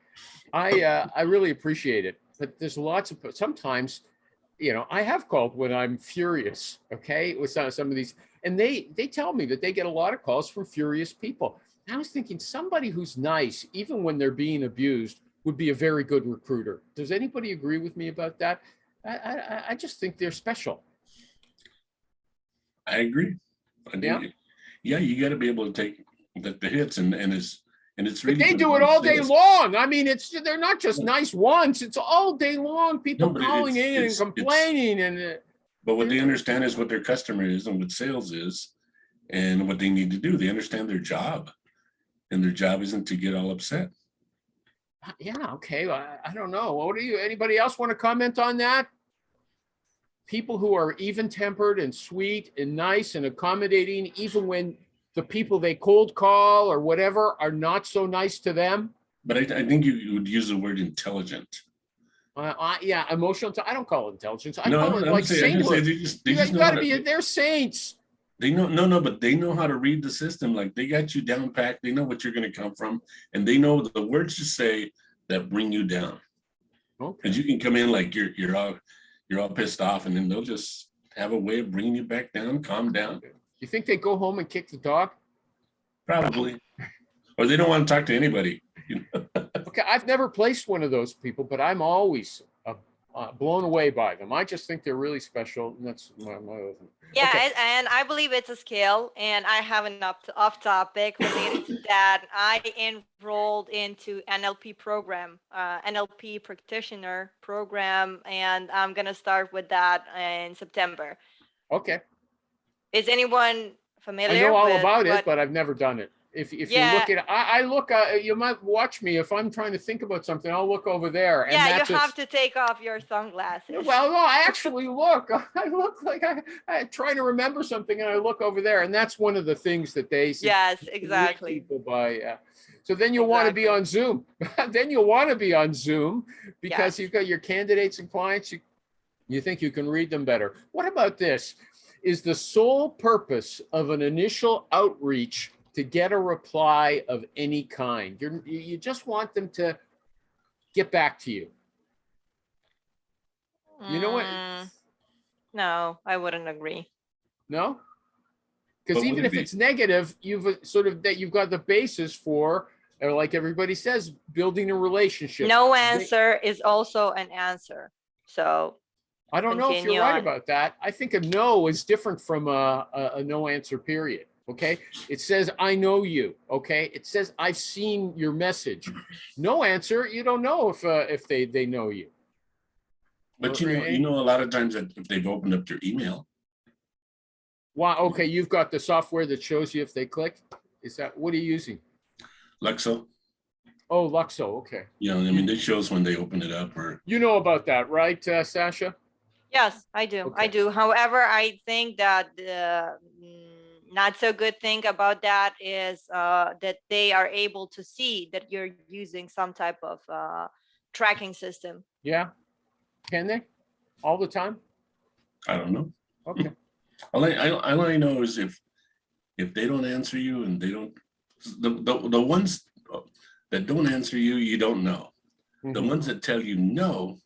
I really appreciate it. But there's lots of sometimes, I have called when I'm furious. Okay, with some of these, and they tell me that they get a lot of calls from furious people. I was thinking somebody who's nice, even when they're being abused, would be a very good recruiter. Does anybody agree with me about that? I just think they're special.
I agree. Yeah, you got to be able to take the hits, and it's really.
But they do it all day long. I mean, they're not just nice once. It's all day long. People calling in and complaining,
but what they understand is what their customer is and what sales is, and what they need to do. They understand their job, and their job isn't to get all upset.
Yeah, okay. I don't know. Anybody else want to comment on that? People who are even-tempered and sweet and nice and accommodating, even when the people they cold call or whatever are not so nice to them.
But I think you would use the word intelligent.
Yeah, emotional. I don't call it intelligence. I call it like singular. They're saints.
They know, but they know how to read the system. Like, they got you down packed. They know what you're going to come from, and they know the words to say that bring you down.
Okay.
Because you can come in like you're all pissed off, and then they'll just have a way of bringing you back down, calm down.
You think they go home and kick the dog?
Probably, or they don't want to talk to anybody.
Okay, I've never placed one of those people, but I'm always blown away by them. I just think they're really special, and that's my other thing.
Yeah,
Okay.
and I believe it's a skill. And I have an off topic related to that. I enrolled into NLP program, NLP practitioner program, and I'm gonna start with that in September.
Okay.
Is anyone
I
familiar
know all
with
about it,
what?
but I've never done it. If you
Yeah,
look at, I look. You might watch me if I'm trying to think about something. I'll look over there, and
yeah, you
that's
have to take off your sunglasses.
Well, no, I actually look. I look like I try to remember something, and I look over there, and that's one of the things that they
Yes,
read
exactly.
people by. So then you'll want to be on Zoom. Then you'll want to be on Zoom because
Yes.
you've got your candidates and clients. You think you can read them better. What about this? Is the sole purpose of an initial outreach to get a reply of any kind? You just want them to get back to you. You know what?
No, I wouldn't agree.
No? Because
But
even
would it
if
be?
it's negative, you've you've got the basis for, or like everybody says, building a relationship.
No answer is also an answer. So
I don't know if
continue
you're right
on.
about that. I think a no is different from a no answer period. Okay. It says, I know you. Okay. It says, I've seen your message. No answer. You don't know if they know you.
But you know, a lot of times that if they've opened up their email.
Wow. Okay. You've got the software that shows you if they click. Is that, what are you using?
Luxo.
Oh, Luxo. Okay.
Yeah, I mean, it shows when they open it up or.
You know about that, right, Sasha?
yes, I do.
Okay.
I do. However, I think that the not so good thing about that is that they are able to see that you're using some type of tracking system.
Yeah. Can they? All the time?
I don't know.
Okay.
All I know is if they don't answer you and they don't, the ones that don't answer you, you don't know. The
Mhm.
ones that tell you no,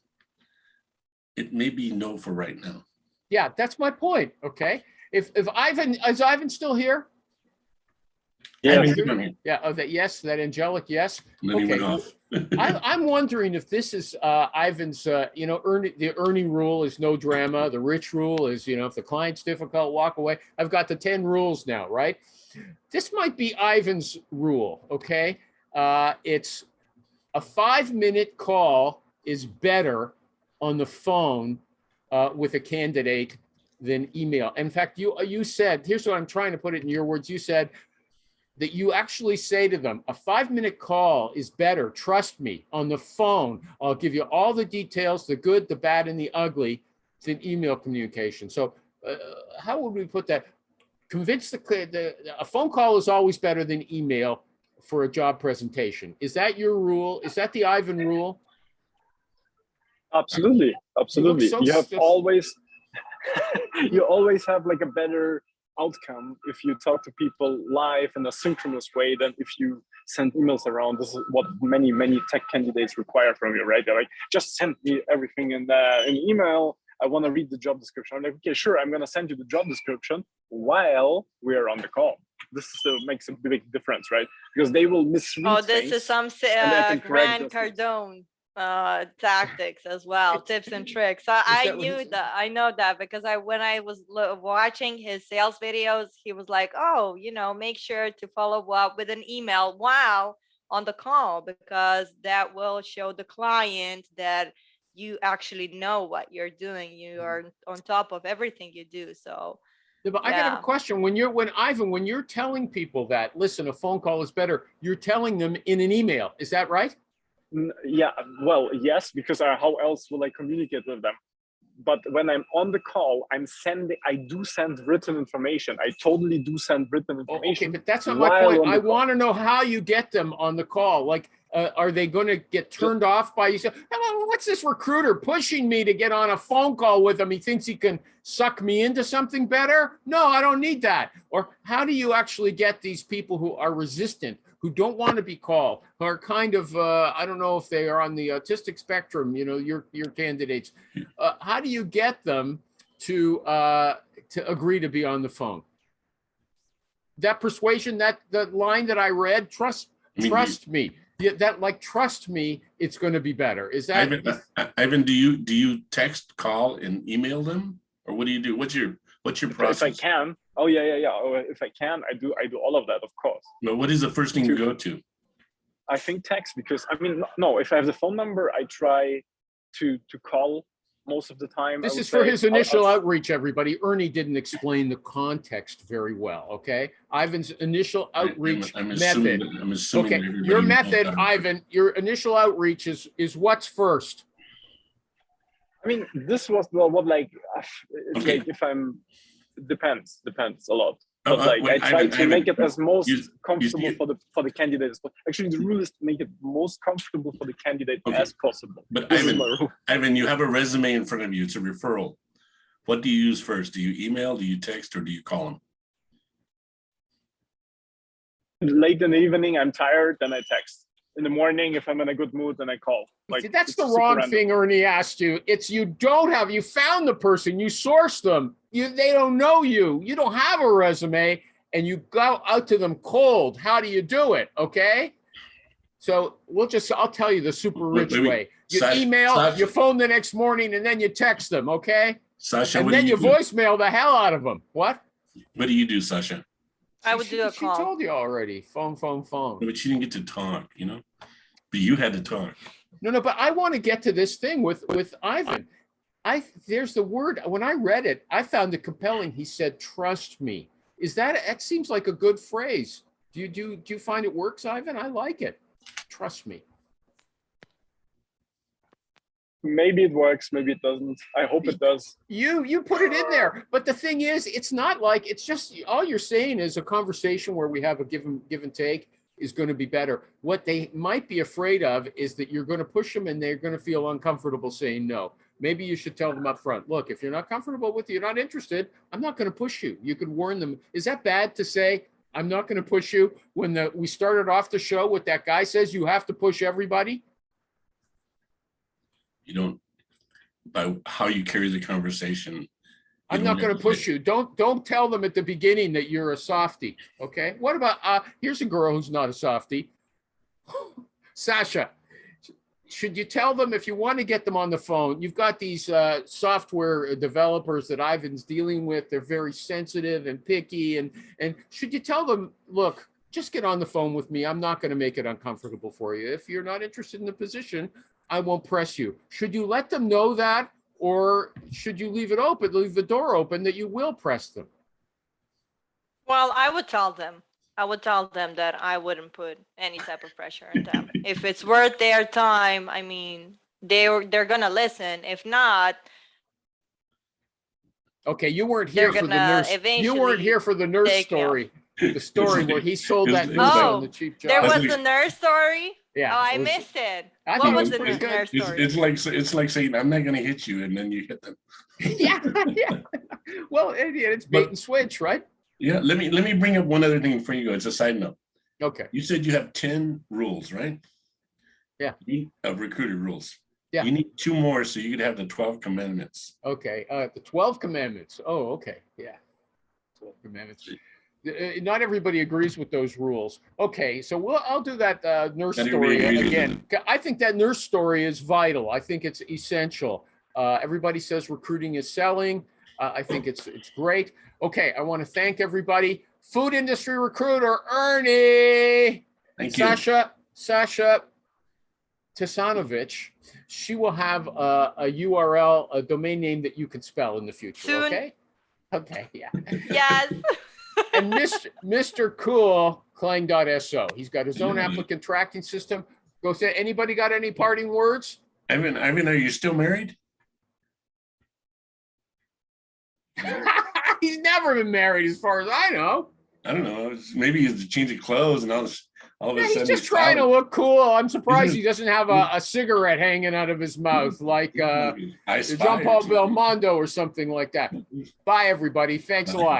it may be no for right now.
Yeah, that's my point. Okay. If Ivan, is Ivan still here?
Yeah.
Yeah. Oh, that yes, that angelic yes.
And then he went
Okay.
off.
I'm wondering if this is Ivan's. The Ernie rule is no drama. The Rich rule is, if the client's difficult, walk away. I've got the 10 rules now, right? This might be Ivan's rule. Okay. It's a 5-minute call is better on the phone with a candidate than email. In fact, you said, here's what I'm trying to put it in your words. You said that you actually say to them, a 5-minute call is better, trust me, on the phone. I'll give you all the details, the good, the bad, and the ugly, than email communication. So how would we put that? Convince a phone call is always better than email for a job presentation. Is that your rule? Is that the Ivan rule?
Absolutely.
so
You have
stiff.
you always have like a better outcome if you talk to people live in a synchronous way than if you send emails around. This is what many tech candidates require from you, right? They're like, just send me everything in email. I want to read the job description. I'm like, okay, sure, I'm going to send you the job description while we're on the call. This makes a big difference, right? Because they will misread
Oh, this
things,
is some
and I can correct
Grant
those things.
Cardone tactics as well, tips and tricks.
that
I
what he
knew
said?
that. I know that because when I was watching his sales videos, he was like, "Oh, make sure to follow up with an email while on the call because that will show the client that you actually know what you're doing. You are on top of everything you do." So.
Yeah, but I got a question. When you're telling people that, listen, a phone call is better, you're telling them in an email. Is that right?
Yeah, well, yes, because how else will I communicate with them? But when I'm on the call, I do send written information. I totally do send written information.
Okay, but that's not my point. I want to know how you get them on the call. Like, are they going to get turned off by you? Say, what's this recruiter pushing me to get on a phone call with him? He thinks he can suck me into something better? No, I don't need that. Or how do you actually get these people who are resistant, who don't want to be called, who are kind of, I don't know if they are on the autistic spectrum, your candidates. How do you get them to agree to be on the phone? That persuasion, the line that I read, trust me. Yeah, that like, trust me, it's going to be better. Is that?
Ivan, do you text, call, and email them, or what do you do? What's your process?
If I can, oh yeah. Oh, if I can, I do all of that, of course.
No, what is the first thing you go to?
I think text, because I mean, no, if I have the phone number, I try to call most of the time.
This is for his initial outreach, everybody. Ernie didn't explain the context very well, okay? Ivan's initial outreach method.
I'm assuming
okay, your method, Ivan, your initial outreach is what's first?
I mean, this was what like, it's
Okay.
like if I'm, depends a lot. But like, I try to make it as most comfortable for the candidates. But actually, the rule is to make it most comfortable for the candidate as possible.
But Ivan, you have a resume in front of you. It's a referral. What do you use first? Do you email, do you text, or do you call them?
Late in the evening, I'm tired, then I text. In the morning, if I'm in a good mood, then I call. Like,
see, that's the wrong thing Ernie asked you. It's you found the person, you sourced them. They don't know you. You don't have a resume, and you go out to them cold. How do you do it? Okay. So I'll tell you the super rich way. You email, you phone the next morning, and then you text them. Okay.
Sasha,
and then you voicemail the hell out of them. What?
What do you do, Sasha?
I would do a call.
She told you already. Phone.
No, but she didn't get to talk, But you had to talk.
No, but I want to get to this thing with Ivan. There's the word, when I read it, I found it compelling. He said, trust me. That seems like a good phrase. Do you find it works, Ivan? I like it. Trust me.
Maybe it works, maybe it doesn't. I hope it does.
You put it in there, but the thing is, it's not like, it's just, all you're saying is a conversation where we have a give and take is going to be better. What they might be afraid of is that you're going to push them and they're going to feel uncomfortable saying no. Maybe you should tell them up front, look, if you're not comfortable with it, you're not interested, I'm not going to push you. You could warn them. Is that bad to say, I'm not going to push you, when we started off the show with that guy says you have to push everybody?
You don't, by how you carry the conversation.
I'm not going to push you. Don't tell them at the beginning that you're a softie. Okay. What about, here's a girl who's not a softie. Sasha, should you tell them, if you want to get them on the phone, you've got these software developers that Ivan's dealing with. They're very sensitive and picky. And should you tell them, look, just get on the phone with me. I'm not going to make it uncomfortable for you. If you're not interested in the position, I won't press you. Should you let them know that? Or should you leave the door open that you will press them?
Well, I would tell them that I wouldn't put any type of pressure on them. If it's worth their time, I mean, they're gonna listen. If not,
okay, you weren't here for the nurse. You weren't here for the nurse story. The story where he sold that nurse on the cheap job.
There was the nurse story.
Yeah.
Oh, I missed it.
What
was the nurse story?
It's like saying, I'm not going to hit you, and then you hit them.
Yeah. Well, it's bait and switch, right?
Yeah. Let me bring up one other thing before you go. It's a side note.
Okay.
You said you have 10 rules, right?
Yeah.
Of recruiter rules.
Yeah.
You need 2 more so you could have the 12 commandments.
Okay. The 12 commandments. Oh, okay. Yeah. 12 commandments. Not everybody agrees with those rules. Okay, so I'll do that nurse story again. I think that nurse story is vital. I think it's essential. Everybody says recruiting is selling. I think it's great. Okay, I want to thank everybody. Food industry recruiter Ernie.
Thank you.
Sasha Tesanovic. She will have a URL, a domain name that you can spell in the future.
Soon.
Okay. Okay. Yeah.
Yes.
And Mr. Cool, Klein.so. He's got his own applicant tracking system. Go say, anybody got any parting words?
Ivan, are you still married?
He's never been married as far as I know.
I don't know. Maybe he's changing clothes and all of a sudden.
He's just trying to look cool. I'm surprised he doesn't have a cigarette hanging out of his mouth like Jean-Paul Belmondo or something like that. Bye, everybody. Thanks a lot.